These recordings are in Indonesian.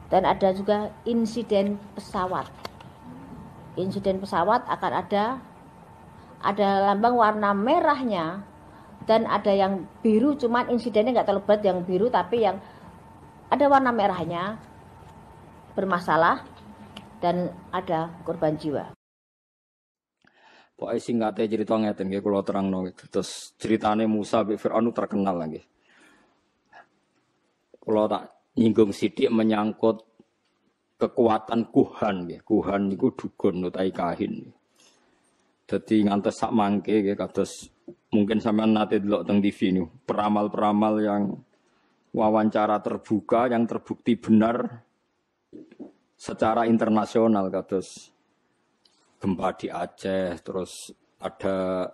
Dan ada juga insiden pesawat. Insiden pesawat akan ada lambang warna merahnya dan ada yang biru, cuman insidennya nggak terlalu berat yang biru, tapi yang ada warna merahnya bermasalah dan ada korban jiwa. Pokoke singkate cerita ngeten nggih kula terangno gitu. Terus ceritane Musa bin Firaun terkenal lagi. Kula tak nyinggung sithik menyangkut kekuatan kuhan nggih. Kuhan niku dukun utawi kahin. Dadi ngantos sak mangke nggih kados mungkin sampean nate delok teng TV niku, peramal-peramal yang wawancara terbuka yang terbukti benar secara internasional kados gempa di Aceh, terus ada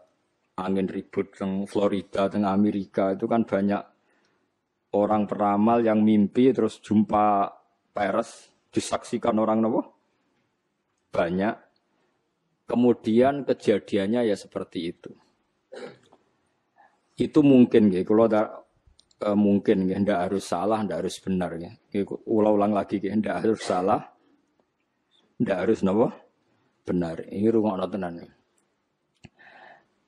angin ribut di Florida, tengah Amerika, itu kan banyak orang peramal yang mimpi terus jumpa peres, disaksikan orang nopo banyak. Kemudian kejadiannya ya seperti itu. Itu mungkin ya, kalau mungkin ya, tidak harus salah, tidak harus benar ya. Ulang lagi ya, tidak harus salah, tidak harus nopo benar. Ini rungokno tenan.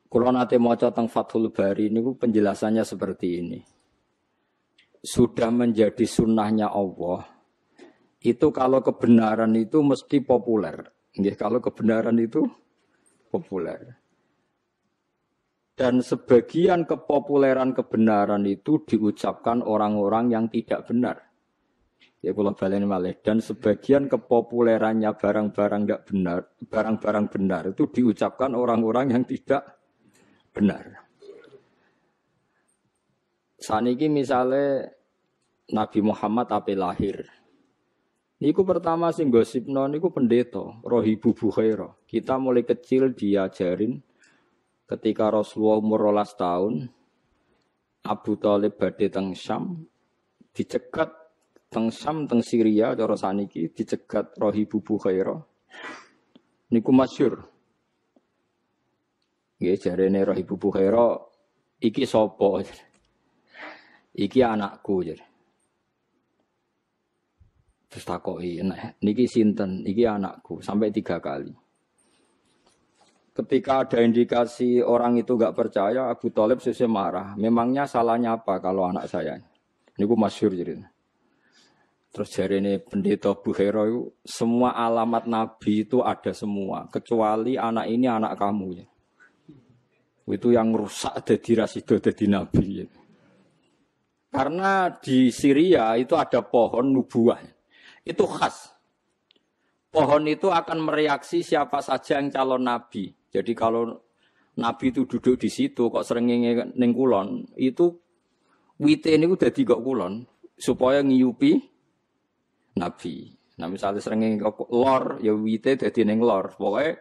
Kula nate maca teng Fathul Bari niku penjelasannya seperti ini. Sudah menjadi sunnahnya Allah. Itu kalau kebenaran itu mesti populer. Nggih, kalau kebenaran itu populer. Dan sebagian kepopuleran kebenaran itu diucapkan orang-orang yang tidak benar. Ya kula baleni malih, dan sebagian kepopulerannya barang-barang enggak benar, barang-barang benar itu diucapkan orang-orang yang tidak benar. Saniki misalnya Nabi Muhammad ape lahir. Niku pertama sing gosipno niku pendeta Rohibu Bukhaira. Kita mulai kecil diajarin ketika Rasulullah umur 12 tahun Abu Thalib badhe teng Syam dicegat teng Syam teng Syria cara saniki dicegat Rohibu Bukhaira. Niku masyhur. Nggih jarene Rohibu Bukhaira iki sapa? Iki anakku jare. Terus takoki, niki sinten? Iki anakku sampai 3 kali. Ketika ada indikasi orang itu enggak percaya, Abu Thalib sesuk marah. Memangnya salahnya apa kalau anak saya? Niku masyhur jadi. Terus jarene pendeta Bukhaira itu semua alamat Nabi itu ada semua, kecuali anak ini anak kamu ya. Itu yang rusak jadi rasido jadi Nabi ya. Karena di Syria itu ada pohon nubuah. Itu khas. Pohon itu akan mereaksi siapa saja yang calon Nabi. Jadi kalau Nabi itu duduk di situ kok srengenge ning kulon, itu wite niku dadi kok kulon supaya ngiyupi Nabi. Nah misalnya srengenge kok lor ya wite dadi ning lor. Pokoke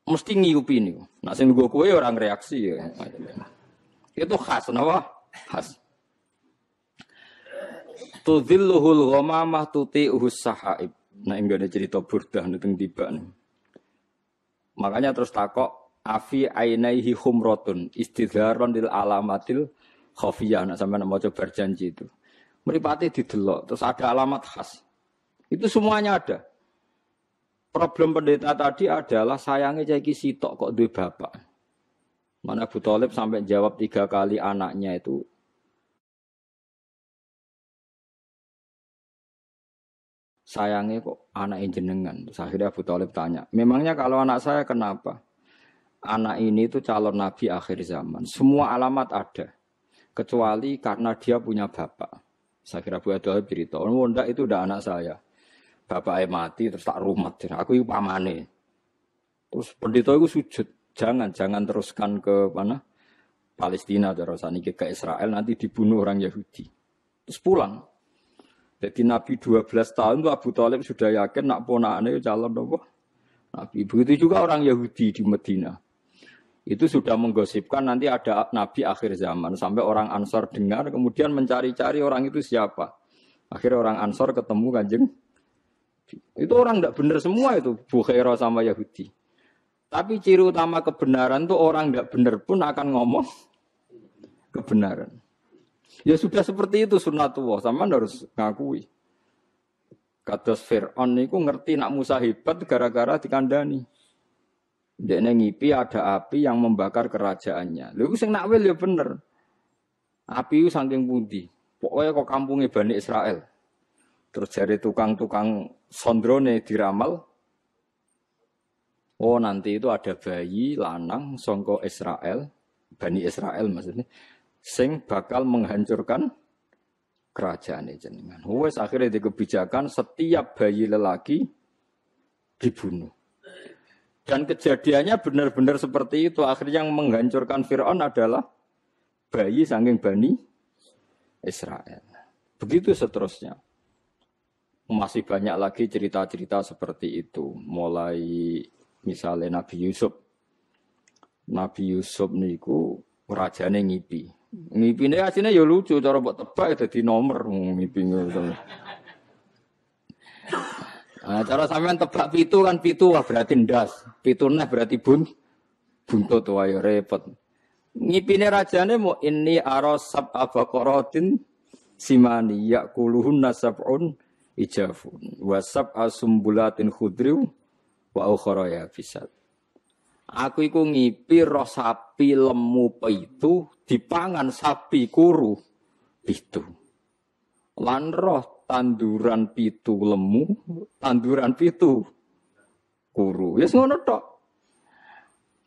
mesti ngiyupi niku. Nah sing nggo kowe ora reaksi ya. Itu khas napa? Khas. Tudhilluhul ghamamah tuti'uhus sahaib. Nah ini ada cerita Burdah teng tiba nih. Makanya terus takok afi ainaihi humrotun istidharon lil alamatil khafiyah. Nah sampeyan mau coba berjanji itu. Mripate didelok terus ada alamat khas. Itu semuanya ada. Problem pendeta tadi adalah sayangnya cah iki sitok kok duwe bapak. Mana Abu Thalib sampai jawab 3 kali anaknya itu sayangnya kok anak jenengan. Terus akhirnya Abu Thalib tanya, memangnya kalau anak saya kenapa? Anak ini itu calon Nabi akhir zaman. Semua alamat ada. Kecuali karena dia punya bapak. Saya kira Abu Thalib cerita, oh enggak itu udah anak saya. Bapaknya mati terus tak rumat. Aku itu pamane. Terus pendeta itu sujud. Jangan teruskan ke mana? Palestina. Terus ke Israel nanti dibunuh orang Yahudi. Terus pulang. Jadi Nabi 12 tahun itu Abu Thalib sudah yakin nak ponakane calon apa? Nabi. Begitu juga orang Yahudi di Medina. Itu sudah menggosipkan nanti ada Nabi akhir zaman. Sampai orang Ansor dengar kemudian mencari-cari orang itu siapa. Akhirnya orang Ansor ketemu Kanjeng. Itu orang tidak benar semua itu. Bukhaira sama Yahudi. Tapi ciri utama kebenaran itu orang tidak benar pun akan ngomong kebenaran. Ya sudah seperti itu sunnatullah, sama harus ngakui. Kados Fir'aun niku ngerti nak Musa hebat gara-gara dikandani. Dekne ngipi ada api yang membakar kerajaannya. Lha iku sing nakwil ya bener. Api itu saking pundi? Pokoknya kok kampungnya Bani Israel. Terus dari tukang-tukang sondrone diramal. Oh nanti itu ada bayi lanang songko Israel. Bani Israel maksudnya. Sing bakal menghancurkan kerajaan jenengan. Wes akhirnya di kebijakan setiap bayi lelaki dibunuh. Dan kejadiannya benar-benar seperti itu. Akhirnya yang menghancurkan Fir'aun adalah bayi saking Bani Israel. Begitu seterusnya. Masih banyak lagi cerita-cerita seperti itu. Mulai misalnya Nabi Yusuf. Nabi Yusuf niku rajane ngipi. Ngipine asline ya lucu, cara mbok tebak dadi nomor ngipine. Nah, cara sampean tebak pitu kan pitu wah berarti ndas. Pitune berarti buntut wae repot. Ngipine rajane mau ini arasab abaqaratin simani yakuluhunna sab'un ijafun wa sab'a sumbulatin khudriu wa ukhra yabisat. Aku iku ngipi roh sapi lemu pitu dipangan sapi kuru pitu. Lan roh tanduran pitu lemu, tanduran pitu kuru. Wis ngono tok.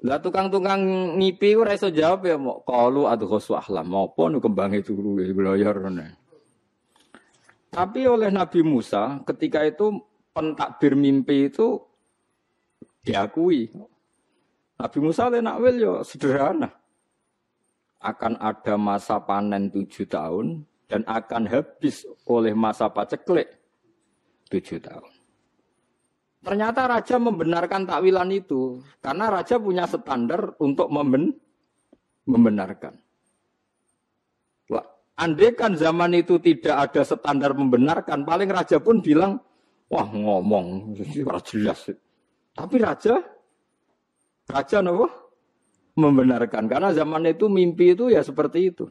Lah tukang-tukang ngipi ora iso jawab ya mok qalu adghasu ahlam. Apa nu kembange turu blayar ngene. Tapi oleh Nabi Musa ketika itu pentakbir mimpi itu diakui. Nabi Musa nakwil yo sederhana. Akan ada masa panen 7 tahun dan akan habis oleh masa paceklik 7 tahun. Ternyata raja membenarkan takwilan itu karena raja punya standar untuk membenarkan. Wah, andaikan zaman itu tidak ada standar membenarkan, paling raja pun bilang, wah ngomong jelas. Tapi raja apa? Membenarkan karena zaman itu mimpi itu ya seperti itu.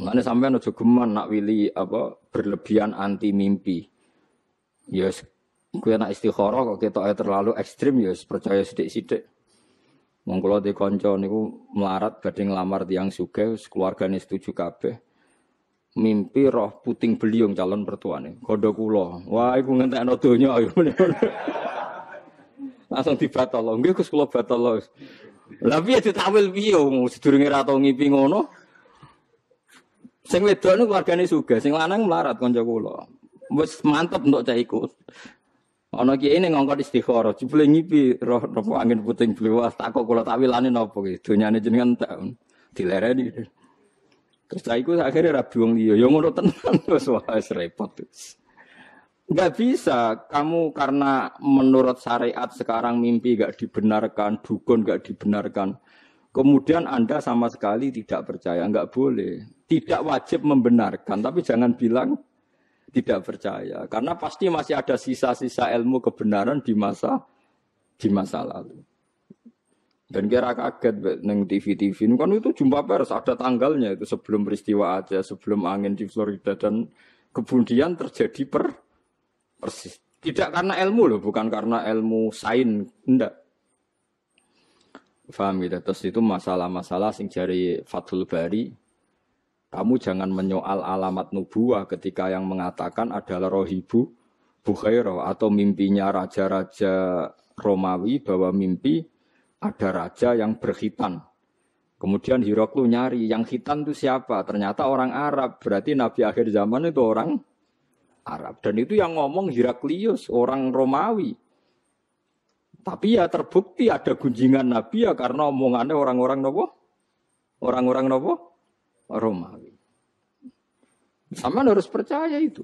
Mulane sampean aja geman nak wili apa berlebihan anti mimpi. Ya kowe nak istikharah kok ketoke terlalu ekstrim ya percaya sithik-sithik. Wong kula de kanca niku melarat badhe nglamar tiyang sugih keluargane setuju kabeh. Mimpi roh puting beliung calon mertuane. Kandha kula. Wah iku ngentekno donya ayo. Langsung dibatal. Nggih Gus kula batal lho. Lah piye ditakwil piye sedurunge ra tau ngipi ngono. Sing wedok niku keluargane sugih, sing lanang melarat kanca kula. Wis mantep untuk cah iku. Ana kiye ning ngongkon istikharah, jebule ngipi roh napa angin puting beliung tak kok kula takwilane napa iki. Donyane jenengan tak dilereni. Terus cah iku akhirnya rabi wong liya. Ya ngono tenan wis repot. Enggak bisa kamu karena menurut syariat sekarang mimpi enggak dibenarkan, dukun enggak dibenarkan. Kemudian Anda sama sekali tidak percaya, enggak boleh. Tidak wajib membenarkan, tapi jangan bilang tidak percaya. Karena pasti masih ada sisa-sisa ilmu kebenaran di masa lalu. Dan kira kaget neng TV kan itu jumpa pers ada tanggalnya itu sebelum peristiwa aja, sebelum angin di Florida dan kemudian terjadi persis. Tidak karena ilmu loh, bukan karena ilmu sains, enggak. Paham gitu. Terus itu masalah-masalah sing jari Fathul Bari. Kamu jangan menyoal alamat nubuwah ketika yang mengatakan adalah Rohibu Bukhairah atau mimpinya raja-raja Romawi bahwa mimpi ada raja yang berkhitan. Kemudian Hiroklu nyari yang khitan itu siapa? Ternyata orang Arab. Berarti Nabi akhir zaman itu orang Arab. Dan itu yang ngomong Heraklius, orang Romawi. Tapi ya terbukti ada gunjingan Nabi ya karena omongannya orang-orang nopo? Orang-orang nopo? Romawi. Sama harus percaya itu.